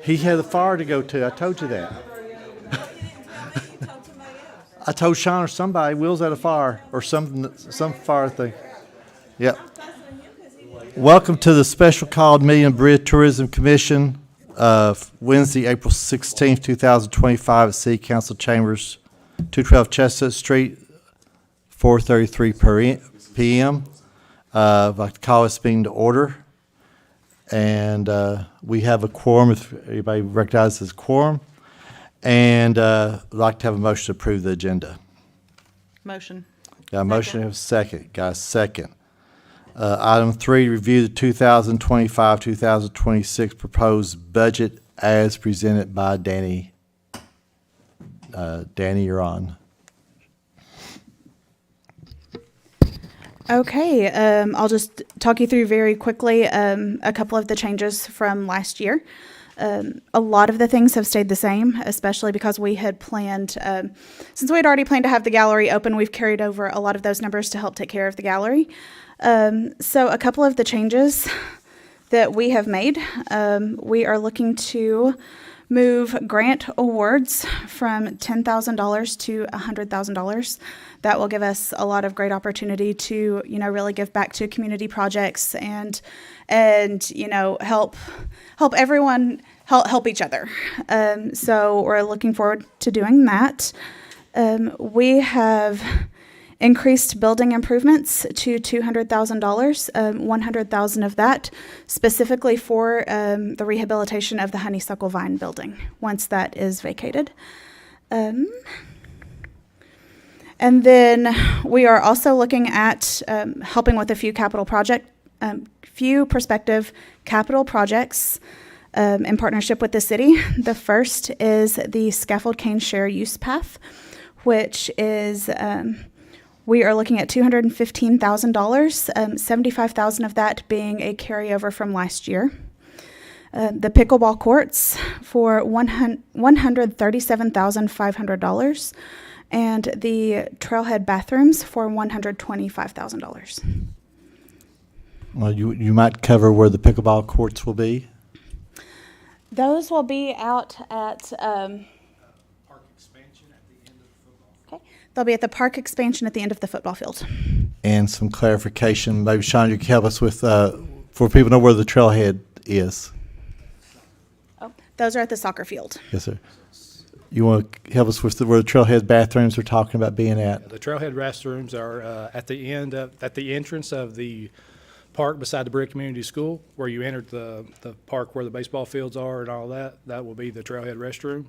He had a fire to go to. I told you that. I told Sean or somebody, Will's at a fire or some fire thing. Yep. Welcome to the special called meeting of Berea Tourism Commission of Wednesday, April 16th, 2025 at City Council Chambers, 212 Chestnut Street, 4:33 p.m. I'd like to call this meeting to order. And we have a quorum, if anybody recognizes quorum. And I'd like to have a motion to approve the agenda. Motion. Got a motion and a second. Got a second. Item 3, review the 2025-2026 proposed budget as presented by Danny. Danny, you're on. Okay, I'll just talk you through very quickly a couple of the changes from last year. A lot of the things have stayed the same, especially because we had planned, since we had already planned to have the gallery open, we've carried over a lot of those numbers to help take care of the gallery. So a couple of the changes that we have made, we are looking to move grant awards from $10,000 to $100,000. That will give us a lot of great opportunity to, really give back to community projects and help everyone help each other. So we're looking forward to doing that. We have increased building improvements to $200,000, $100,000 of that specifically for the rehabilitation of the Honeysuckle Vine building once that is vacated. And then we are also looking at helping with a few few prospective capital projects in partnership with the city. The first is the Scaffold Cane Share Use Path, which is we are looking at $215,000, $75,000 of that being a carryover from last year. The pickleball courts for $137,500, and the trailhead bathrooms for $125,000. Well, you might cover where the pickleball courts will be. Those will be out at Park expansion at the end of the football. okay. They'll be at the park expansion at the end of the football field. And some clarification, maybe Sean, you can help us with, for people to know where the trailhead is. Oh, those are at the soccer field. Yes, sir. You want to help us with where the trailhead bathrooms are talking about being at? The trailhead restrooms are at the entrance of the park beside the Berea Community School, where you entered the park where the baseball fields are and all that. That will be the trailhead restroom.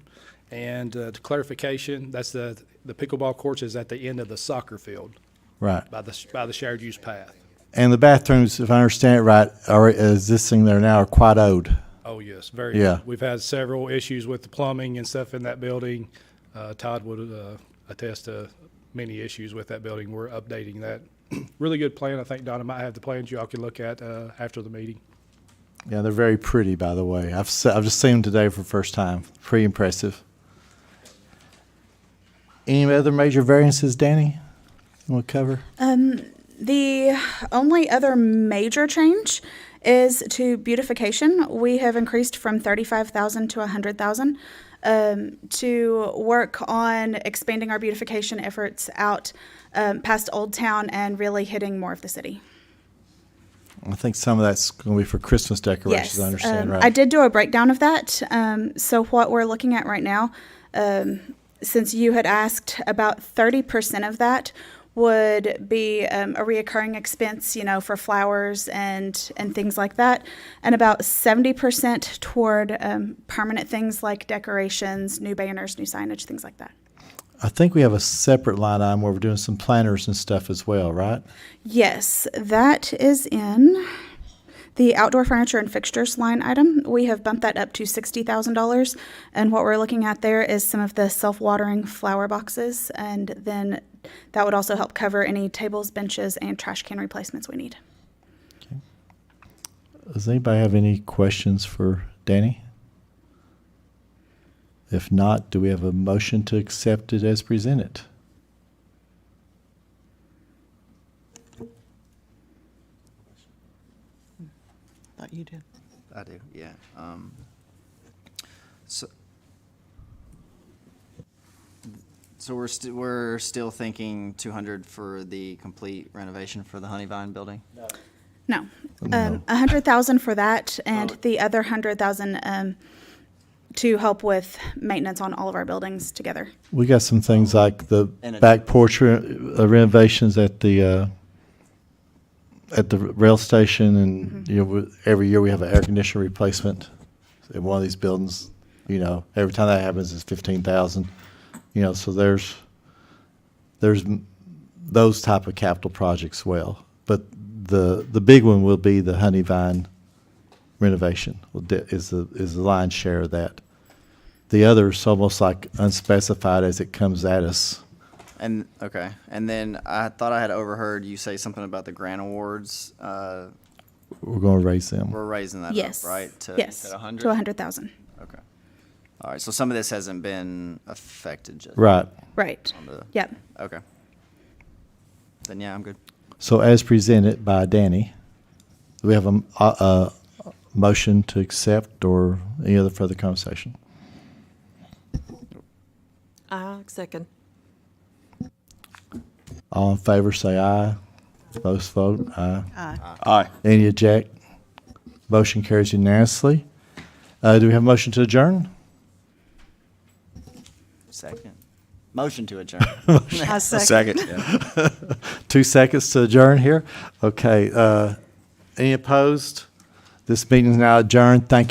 And to clarification, that's the pickleball courts is at the end of the soccer field, Right. by the shared use path. And the bathrooms, if I understand it right, are existing there now are quite old. Oh yes, very. Yeah. We've had several issues with the plumbing and stuff in that building. Todd would attest to many issues with that building. We're updating that. Really good plan. I think Donna might have the plans y'all can look at after the meeting. Yeah, they're very pretty, by the way. I've just seen them today for the first time. Pretty impressive. Any other major variances, Danny, you want to cover? The only other major change is to beautification. We have increased from $35,000 to $100,000 to work on expanding our beautification efforts out past Old Town and really hitting more of the city. I think some of that's going to be for Christmas decorations, Yes, I understand, right? I did do a breakdown of that. So what we're looking at right now, since you had asked, about 30% of that would be a reoccurring expense, for flowers and things like that, and about 70% toward permanent things like decorations, new banners, new signage, things like that. I think we have a separate line item where we're doing some planters and stuff as well, right? Yes, that is in the outdoor furniture and fixtures line item. We have bumped that up to $60,000, and what we're looking at there is some of the self-watering flower boxes, and then that would also help cover any tables, benches, and trash can replacements we need. Okay. Does anybody have any questions for Danny? If not, do we have a motion to accept it as presented? Thought you did. I do, yeah. So we're still thinking 200 for the complete renovation for the Honeyvine building? No, No. 100,000 for that, and Oh. the other 100,000 to help with maintenance on all of our buildings together. We got some things like the And a- back porch renovations at the rail station, and, you know, every year we have an air conditioner replacement in one of these buildings. You know, every time that happens, it's 15,000. You know, so there's those type of capital projects well. But the big one will be the Honeyvine renovation, is the lion's share of that. The other's almost like unspecified as it comes at us. And, okay, and then I thought I had overheard you say something about the grant awards. We're going to raise them. We're raising that Yes. up, right? To, you Yes, said 100? to 100,000. Okay. All right, so some of this hasn't been affected just. Right. Right. On the- Yep. Okay. Then, yeah, I'm good. So as presented by Danny, do we have a motion to accept or any other further conversation? Second. All in favor, say aye. Most vote aye. Aye. Any object? Motion carries unanimously. Do we have a motion to adjourn? Second. Motion to adjourn. I second. Second, yeah. 2 seconds to adjourn here. Okay, any opposed? This meeting is now adjourned. Thank you.